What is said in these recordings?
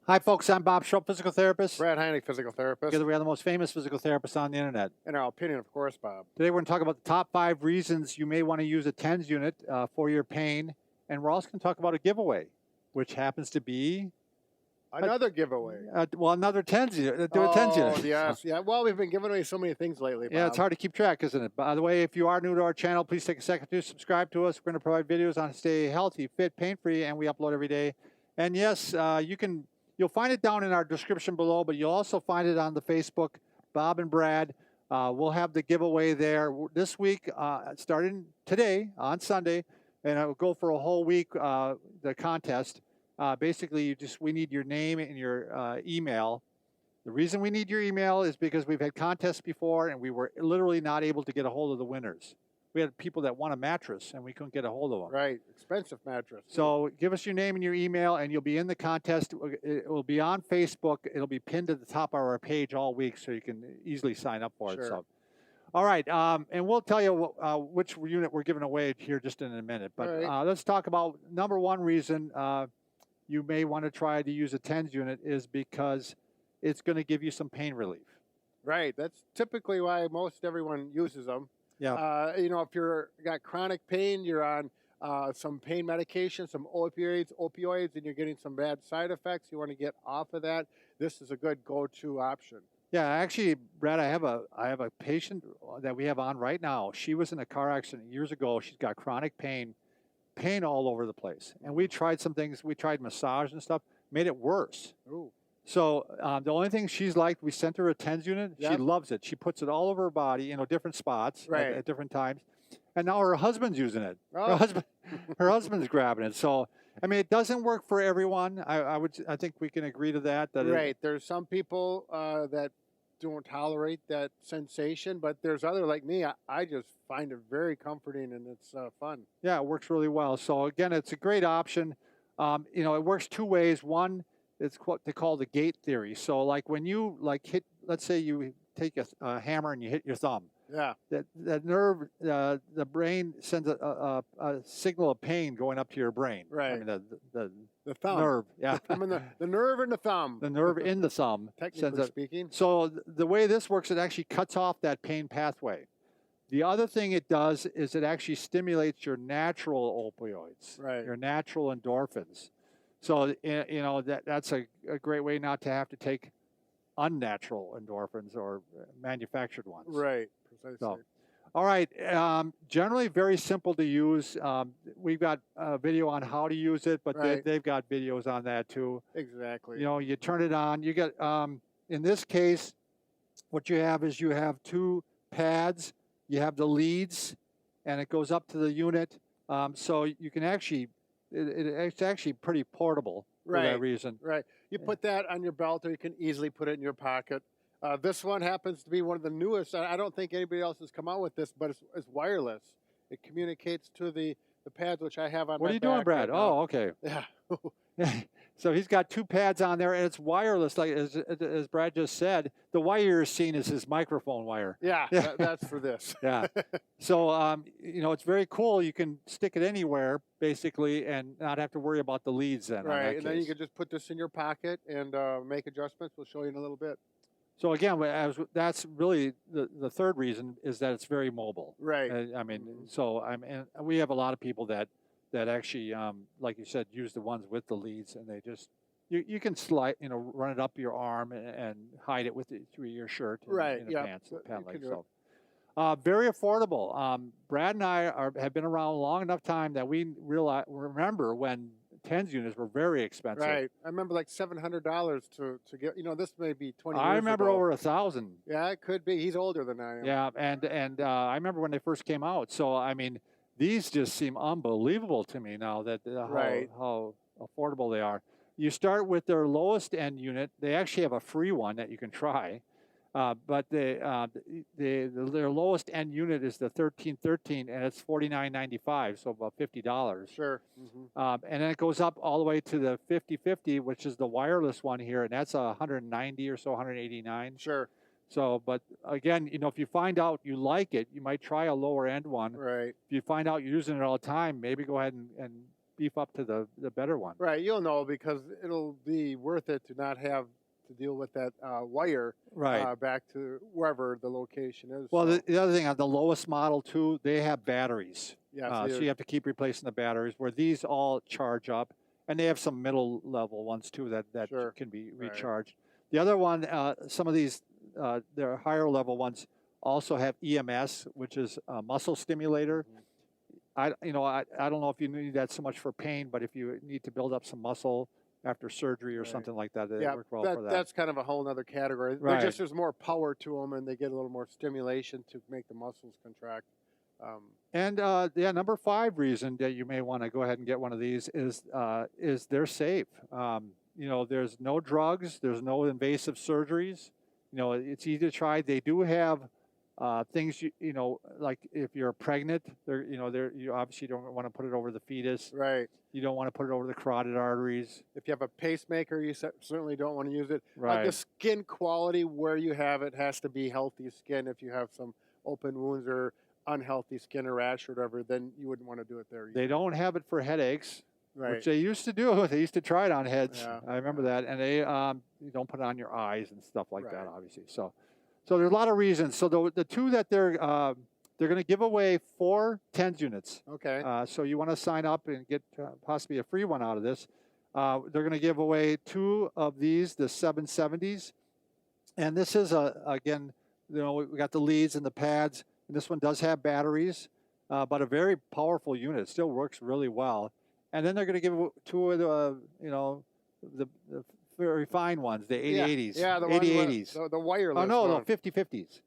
Hi, folks. I'm Bob Schrupp, physical therapist. Brad Heineck, physical therapist. Together, we are the most famous physical therapists on the internet. In our opinion, of course, Bob. Today, we're going to talk about the top 5 reasons you may want to use a TENS unit for your pain. And we're also going to talk about a giveaway, which happens to be another giveaway. Another TENS unit. Oh, yes. Yeah. Well, we've been giving away so many things lately, Bob. Yeah, it's hard to keep track, isn't it? By the way, if you are new to our channel, please take a second to subscribe to us. We're going to provide videos on stay healthy, fit, pain-free, and we upload every day. And yes, you'll find it down in our description below, but you'll also find it on the Facebook, Bob and Brad. We'll have the giveaway there this week, starting today on Sunday, and it will go for a whole week, the contest. Basically, we need your name and your email. The reason we need your email is because we've had contests before, and we were literally not able to get a hold of the winners. We had people that won a mattress, and we couldn't get a hold of them. Right, expensive mattress. So give us your name and your email, and you'll be in the contest. It will be on Facebook. It'll be pinned to the top of our page all week, so you can easily sign up for it. So, all right, and we'll tell you which unit we're giving away here just in a minute. But let's talk about number one reason you may want to try to use a TENS unit is because it's going to give you some pain relief. Right, that's typically why most everyone uses them. Yeah. You know, if you're got chronic pain, you're on some pain medication, some opioids, and you're getting some bad side effects. You want to get off of that. This is a good go-to option. Yeah, actually, Brad, I have a patient that we have on right now. She was in a car accident years ago. She's got chronic pain all over the place. And we tried some things. We tried massage and stuff, made it worse. Ooh. So the only thing she's liked, we sent her a TENS unit. Yep. She loves it. She puts it all over her body, different spots at different times. And now her husband's using it. Oh. Her husband's grabbing it. So, I mean, it doesn't work for everyone. I think we can agree to that. Right. There's some people that don't tolerate that sensation, but there's other like me. I just find it very comforting and it's fun. Yeah, it works really well. So again, it's a great option. It works two ways. One, it's what they call the gate theory. So like when you hit, let's say you take a hammer and you hit your thumb. Yeah. That nerve, the brain sends a signal of pain going up to your brain. Right. I mean the thumb. Nerve. Yeah. I mean the nerve in the thumb. The nerve in the thumb. Technically speaking. So the way this works, it actually cuts off that pain pathway. The other thing it does is it actually stimulates your natural opioids. Right. Your natural endorphins. So, that's a great way not to have to take unnatural endorphins or manufactured ones. Right, precisely. So, all right, generally very simple to use. We've got a video on how to use it, but they've got videos on that too. Exactly. You turn it on. You get, in this case, what you have is you have two pads. You have the leads, and it goes up to the unit. So you can actually... It's actually pretty portable for that reason. Right. You put that on your belt, or you can easily put it in your pocket. This one happens to be one of the newest. I don't think anybody else has come out with this, but it's wireless. It communicates to the pads, which I have on my back. What are you doing, Brad? Oh, okay. Yeah. So he's got two pads on there, and it's wireless. Like as Brad just said, the wire you're seeing is his microphone wire. Yeah, that's for this. Yeah. So, it's very cool. You can stick it anywhere, basically, and not have to worry about the leads then. Right, and then you can just put this in your pocket and make adjustments. We'll show you in a little bit. So again, that's really the third reason is that it's very mobile. Right. And we have a lot of people that actually, like you said, use the ones with the leads, and they just you can slide, run it up your arm and hide it through your shirt, in the pants, like so. Very affordable. Brad and I have been around a long enough time that we remember when TENS units were very expensive. Right. I remember like $700 to get. This may be 20 years I remember ago. over 1,000. Yeah, it could be. He's older than I am. Yeah, and I remember when they first came out. So I mean, these just seem unbelievable to me now that how affordable they are. You start with their lowest end unit. They actually have a free one that you can try, but their lowest end unit is the 1313, and it's $49.95, so about $50. Sure. And then it goes up all the way to the 5050, which is the wireless one here, and that's $190 or so, $189. Sure. So, but again, if you find out you like it, you might try a lower end one. Right. If you find out you're using it all the time, maybe go ahead and beef up to the better one. Right, you'll know because it'll be worth it to not have to deal with that wire Right. back to wherever the location is. Well, so, the other thing on the lowest model too, they have batteries. yes, So you have to keep replacing the batteries. Where these all charge up, and they have some middle level ones too that Sure. can be Right. recharged. The other one, some of these, their higher level ones also have EMS, which is a muscle stimulator. Mhm. I don't know if you need that so much for pain, but if you need to build up some muscle after surgery or Right. something like that, they Yeah, work well for that. that's kind of a whole other category. Right. There's more power to them, and they get a little more stimulation to make the muscles contract. And number 5 reason that you may want to go ahead and get one of these is they're safe. There's no drugs, there's no invasive surgeries. It's easy to try. They do have things like if you're pregnant, you obviously don't want to put it over the fetus. Right. You don't want to put it over the carotid arteries. If you have a pacemaker, you certainly don't want to use it. Right. The skin quality where you have it has to be healthy skin. If you have some open wounds or unhealthy skin or rash or whatever, then you wouldn't want to do it there either. They don't have it for headaches, Right. which they used to do. They used to try it on heads. Yeah. I remember that. And they you don't put it on your eyes and stuff like that, Right. obviously. So there's a lot of reasons. So the two that they're going to give away 4 TENS units. Okay. So you want to sign up and get possibly a free one out of this. They're going to give away 2 of these, the 770s. And this is, again, we got the leads and the pads. And this one does have batteries, but a very powerful unit. It still works really well. And then they're going to give 2 of the very fine ones, the 8080s. Yeah, the 8080s. the wireless. Oh, no, one. 5050s.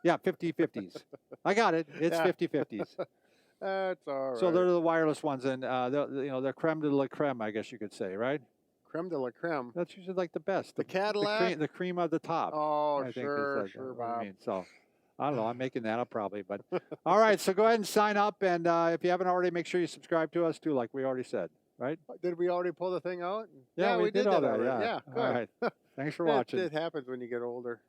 Yeah, 5050s. I got it. It's Yeah. 5050s. That's all right. So they're the wireless ones, and they're creme de la creme, I guess you could say, right? Creme de la creme. That's usually like the best. The Cadillac? the cream of the top. Oh, I think sure, is sure, what I Bob. mean. So I don't know. I'm making that up probably, but all right. So go ahead and sign up, and if you haven't already, make sure you subscribe to us too, like we already said, right? Did we already pull the thing out? Yeah, we did all that. already. Yeah. Good. All right. Thanks for It watching. happens when you get older.